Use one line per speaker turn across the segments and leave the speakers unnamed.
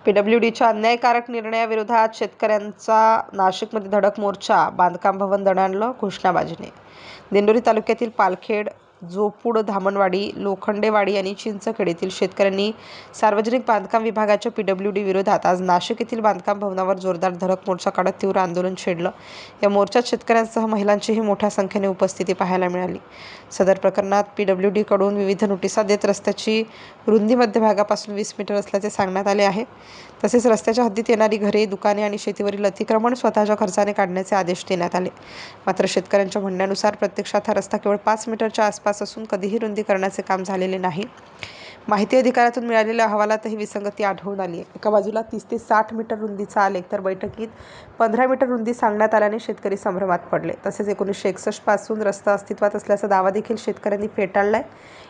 पीडब्ल्यूडीच्या अन्यायकारक निर्णयाविरोधात शेतकऱ्यांचा नाशिकमध्ये धडक मोर्चा. बांधकाम भवन दणाणलं घोषणाबाजीने. दिंडोरी तालुक्यातील पालखेड, जोपूड, धामणवाडी, लोखंडेवाडी आणि चिंचखेड येथील शेतकऱ्यांनी सार्वजनिक बांधकाम विभागाच्या पीडब्ल्यूडी विरोधात आज नाशिक येथील बांधकाम भवनावर जोरदार धडक मोर्चा काढत तीव्र आंदोलन छेडलं. या मोर्चात शेतकऱ्यांसह महिलांचीही मोठ्या संख्येने उपस्थिती पाहायला मिळाली. सदर प्रकरणात पीडब्ल्यूडीकडून विविध नोटिसा देत रस्त्याची रुंदी मध्यभागापासून 20 मीटर असल्याचे सांगण्यात आले आहे. तसेच रस्त्याच्या हद्दीत येणारी घरे, दुकाने आणि शेतीवरील अतिक्रमण स्वतःच्या खर्चाने काढण्याचे आदेश देण्यात आले. मात्र शेतकऱ्यांच्या म्हणण्यानुसार प्रत्यक्षात हा रस्ता केवळ 5 मीटरच्या आसपास असून कधीही रुंदी करण्याचे काम झालेले नाही. माहिती अधिकाऱ्यातून मिळालेल्या अहवालातही विसंगती आढळून आली आहे. एका बाजूला 30 ते 60 मीटर रुंदीचा आलेख तर बैठकीत 15 मीटर रुंदी सांगण्यात आल्याने शेतकरी संभ्रमात पडले. तसेच 1961 पासून रस्ता अस्तित्वात असल्याचा दावा देखील शेतकऱ्यांनी फेटाळलाय.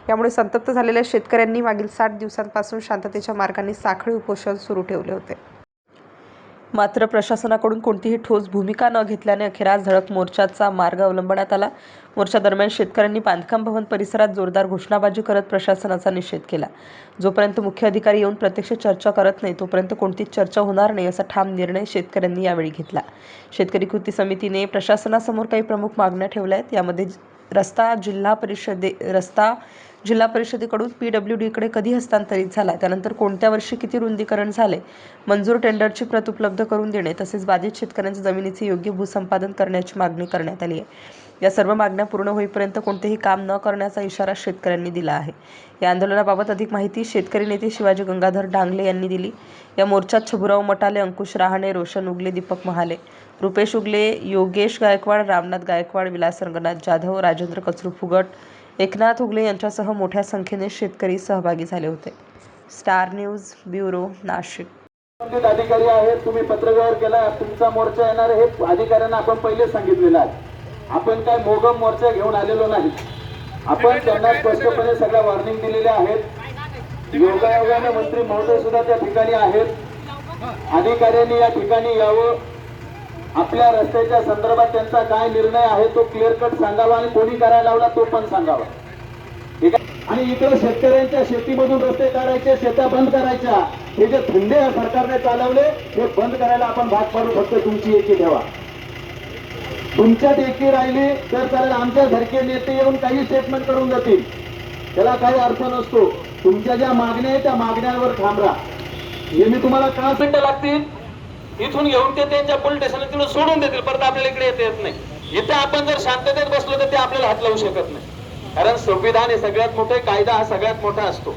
यामुळे संतप्त झालेल्या शेतकऱ्यांनी मागील 60 दिवसांपासून शांततेच्या मार्गाने साखळी उपोषण सुरू ठेवले होते. मात्र प्रशासनाकडून कोणतीही ठोस भूमिका न घेतल्याने अखेर आज धडक मोर्चाचा मार्ग अवलंबण्यात आला. मोर्चादरम्यान शेतकऱ्यांनी बांधकाम भवन परिसरात जोरदार घोषणाबाजी करत प्रशासनाचा निषेध केला. जोपर्यंत मुख्य अधिकारी येऊन प्रत्यक्ष चर्चा करत नाही तोपर्यंत कोणतीच चर्चा होणार नाही असा ठाम निर्णय शेतकऱ्यांनी यावेळी घेतला. शेतकरी कृती समितीने प्रशासनासमोर काही प्रमुख मागण्या ठेवल्या आहेत. यामध्ये रस्ता जिल्हा परिषदेकडून पीडब्ल्यूडीकडे कधी हस्तांतरित झाला, त्यानंतर कोणत्या वर्षी किती रुंदीकरण झाले, मंजूर टेंडरची प्रत उपलब्ध करून देणे तसेच बाधित शेतकऱ्यांच्या जमिनीचे योग्य भूसंपादन करण्याची मागणी करण्यात आली आहे. या सर्व मागण्या पूर्ण होईपर्यंत कोणतेही काम न करण्याचा इशारा शेतकऱ्यांनी दिला आहे. या आंदोलनाबाबत अधिक माहिती शेतकरी नेते शिवाजी गंगाधर डांगले यांनी दिली. या मोर्चात छबुराव मटाले, अंकुश रहाणे, रोशन उगले, दीपक महाले, रुपेश उगले, योगेश गायकवाड, रामनाथ गायकवाड, विलास रंगनाथ जाधव, राजेंद्र कचरू फुगट, एकनाथ उगले यांच्यासह मोठ्या संख्येने शेतकरी सहभागी झाले होते. Star news bureau, Nashik.
अधिकारी आहेत, तुम्ही पत्रव्यवहार केला, तुमचा मोर्चा येणार हे अधिकाऱ्यांना आपण पहिले सांगितलेलं आहे. आपण काय मोगम मोर्चा घेऊन आलेलो नाही. आपण त्यांना स्पष्टपणे सगळ्या वॉर्निंग दिलेल्या आहेत. योगायोगाने मंत्री महोदय सुद्धा त्या ठिकाणी आहेत. अधिकाऱ्यांनी या ठिकाणी यावं, आपल्या रस्त्याच्या संदर्भात त्यांचा काय निर्णय आहे तो क्लिअर कट सांगावा आणि कोणी करायला लावला तो पण सांगावा. आणि इकडे शेतकऱ्यांच्या शेतीमधून रस्ते काढायचे, शेता बंद करायच्या, हे जे धंदे सरकारने चालवले हे बंद करायला आपण भाग पाडू. फक्त तुमची एकी ठेवा. तुमच्यात एकी राहिली तर चालेल. आमच्या सारखे नेते येऊन काही स्टेटमेंट करून जातील, त्याला काही अर्थ नसतो. तुमच्या ज्या मागण्या आहेत त्या मागण्यांवर ठाम राहा. हे मी तुम्हाला का मिनिटं लागतील इथून घेऊन ते त्यांच्या पोलीस स्टेशनला तिथून सोडून देतील, परत आपल्याला इकडे येत नाही. इथे आपण जर शांततेत बसलो तर ते आपल्याला हात लावू शकत नाही. कारण संविधान हे सगळ्यात मोठे, कायदा हा सगळ्यात मोठा असतो.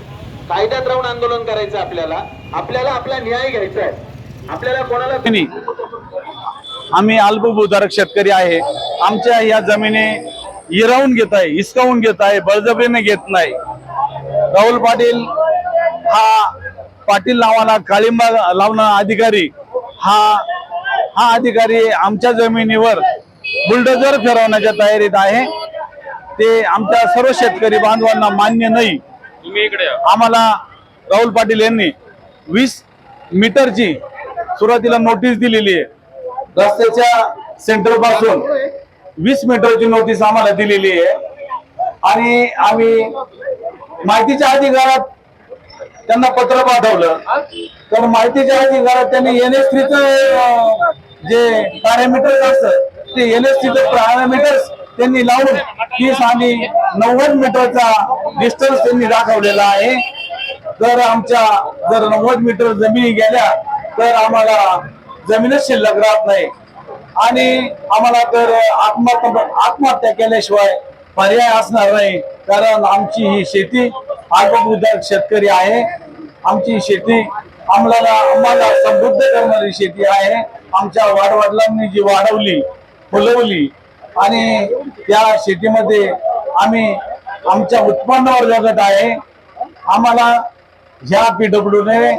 कायद्यात राहून आंदोलन करायचं आपल्याला आपला न्याय घ्यायचा आहे. आपल्याला कोणाला
नाही. आम्ही अल्पभूधारक शेतकरी आहे. आमच्या या जमिनी हिरावून घेत आहे, हिसकावून घेत आहे, बळजबरीने घेत नाही. राहुल पाटील नावाला काळिंबा लावणारा अधिकारी हा अधिकारी आमच्या जमिनीवर बुलडोझर फिरवण्याच्या तयारीत आहे. ते आमच्या सर्व शेतकरी बांधवांना मान्य नाही. आम्हाला राहुल पाटील यांनी 20 मीटरची सुरुवातीला नोटीस दिलेली आहे. रस्त्याच्या सेंटर पासून 20 मीटरची नोटीस आम्हाला दिलेली आहे. आणि आम्ही माहितीच्या अधिकारात त्यांना पत्र पाठवलं तर माहितीच्या अधिकारात त्यांनी NS3चं जे पॅरामीटर्स असतं ते NS3चं पॅरामीटर्स त्यांनी लावून 30 आणि 90 मीटरचा डिस्टन्स त्यांनी दाखवलेला आहे. तर आमच्या जर 90 मीटर जमिनी गेल्या तर आम्हाला जमीनच शिल्लक राहत नाही आणि आम्हाला तर आत्महत्या केल्याशिवाय पर्याय असणार नाही. कारण आमची ही शेती अल्पभूधारक शेतकरी आहे. आमची शेती आम्हाला समृद्ध करणारी शेती आहे. आमच्या वाडवडिलांनी जी वाढवली, फुलवली आणि त्या शेतीमध्ये आम्ही आमच्या उत्पन्नावर जगत आहे. आम्हाला ह्या पीडब्ल्यूने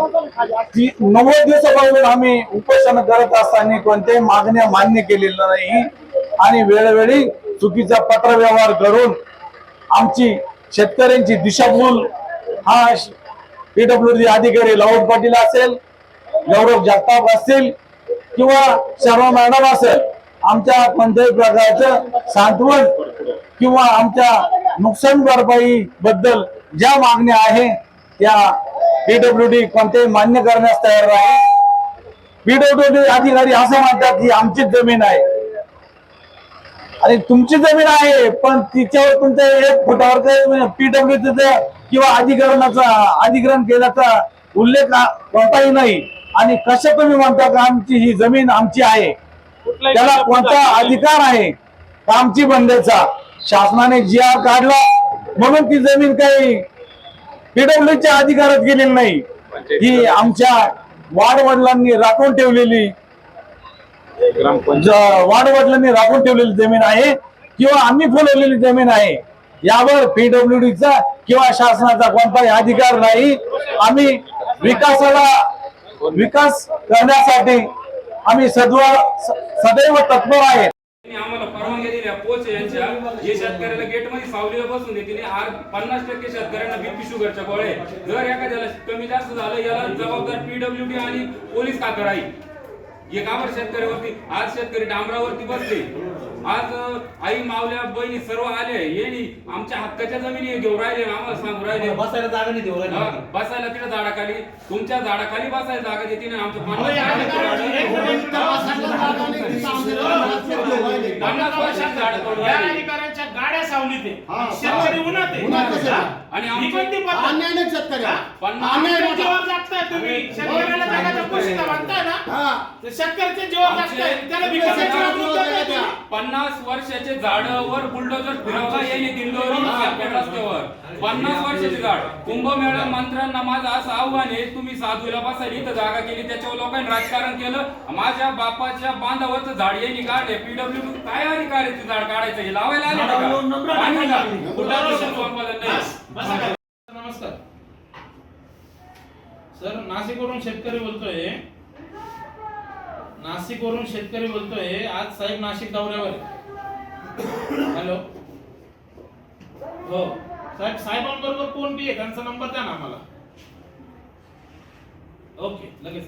90 दिवसापासून आम्ही उपोषण करत असताना कोणत्याही मागण्या मान्य केलेल्या नाही आणि वेळोवेळी चुकीचा पत्रव्यवहार करून आमची शेतकऱ्यांची दिशाभूल हा पीडब्ल्यूडी अधिकारी राहुल पाटील असेल, गौरव जगताप असतील किंवा शर्मा मॅडम असेल, आमच्या कोणत्याही प्रकारचं सांत्वन किंवा आमच्या नुकसान भरपाई बद्दल ज्या मागण्या आहे त्या पीडब्ल्यूडी कोणतेही मान्य करण्यास तयार नाही. पीडब्ल्यूडी अधिकारी असं म्हणतात की आमचीच जमीन आहे आणि तुमची जमीन आहे, पण तिच्यावर तुमच्या 1 फुटावर पीडब्ल्यूडी किंवा अधिग्रहण केल्याचा उल्लेख कोणताही नाही. आणि कशा तुम्ही म्हणता का आमची ही जमीन आमची आहे, त्याला कोणता अधिकार आहे आमची बंदेचा? शासनाने GR काढला म्हणून ती जमीन काही पीडब्ल्यूच्या अधिकारात गेलेली नाही. ही आमच्या वाडवडिलांनी राखून ठेवलेली जमीन आहे किंवा आम्ही फुलवलेली जमीन आहे. यावर पीडब्ल्यूडीचा किंवा शासनाचा कोणताही अधिकार नाही. आम्ही विकास करण्यासाठी आम्ही सदैव तत्पर आहे.
आम्हाला परवानगी दिल्या पोच यांच्या हे शेतकऱ्याला गेट मध्ये सावलीला बसून देते. 50% शेतकऱ्यांना बीपी शुगरच्या गोळ्या. जर एखाद्याला कमी जास्त झालं याला जबाबदार पीडब्ल्यूडी आणि पोलीस काकड आहे. एकावर शेतकऱ्यावरती आज शेतकरी डांबरावरती बसले. आज आई मावल्या बहिणी सर्व आले. येणी आमच्या हक्काच्या जमिनी घेऊन राहिले. आम्हाला सांगू राहिले
बसायला जागा नाही देऊ राहिले.
बसायला तिथे झाडाखाली, तुमच्या झाडाखाली बसायला जागा देते ना. आमचं 50 वर्षात झाड पडून
या अधिकाऱ्यांच्या गाड्या सावलीत आहे. शेतकरी उन्हात आहे.
आणि
ही कोणती पद्धत?
अन्याय नाही शेतकऱ्याला.
शेतकऱ्याच्या जीवावर जागताय तुम्ही. शेतकऱ्याला जागाचा पोशिंदा म्हणताय ना, तर शेतकऱ्याच्या जीवावर जागताय. त्याला विकासाची वागणूक देताय तुम्ही.
50 वर्षाचे झाडावर बुलडोजर फिरवला येईल दिंडोरी रस्त्यावर. 50 वर्षाचे झाड. कुंभमेळा मंत्र्यांना माझं असं आव्हान आहे, तुम्ही साधूला बसायला इथं जागा केली, त्याच्यावर लोकांनी राजकारण केलं. माझ्या बापाच्या बांधावरचं झाड यांनी काढले. पीडब्ल्यूडी काय अधिकार आहे ते झाड काढायचं? हे लावायला आले का?
नमस्कार सर, नाशिकवरून शेतकरी बोलतोय. आज साहेब नाशिक दौऱ्यावर. हॅलो, हो साहेब, साहेबांबरोबर कोण बी आहे त्यांचा नंबर द्या ना आम्हाला. ओके, लगेच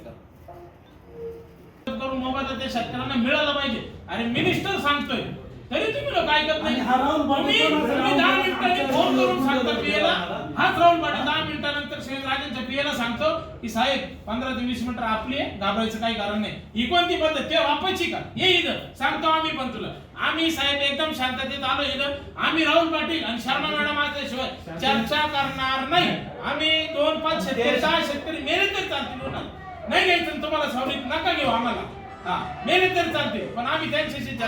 करून मोबाईल त्या शेतकऱ्यांना मिळाला पाहिजे. आणि मिनिस्टर सांगतोय तरी तुम्ही लोक ऐकत नाही. तुम्ही 10 मिनिटांनी फोन करून सांगता पीएला. हाच राहुल पाटील 10 मिनिटानंतर शिवराजांच्या पीएला सांगतो की साहेब 15 ते 20 मिनिटं आपली आहे, घाबरायचं काही कारण नाही. ही कोणती पद्धत? ते वापायची का? ये इथं सांगतो आम्ही पण तुला. आम्ही साहेब एकदम शांततेत आलो इथं. आम्ही राहुल पाटील आणि शर्मा मॅडम आल्याशिवाय चर्चा करणार नाही. आम्ही 2-5 शेतकरी 6 शेतकरी मेले तरी चालतील. नाही घ्यायचं तुम्हाला सावलीत नका घेऊ आम्हाला. मेले तरी चालते, पण आम्ही त्यांच्याशी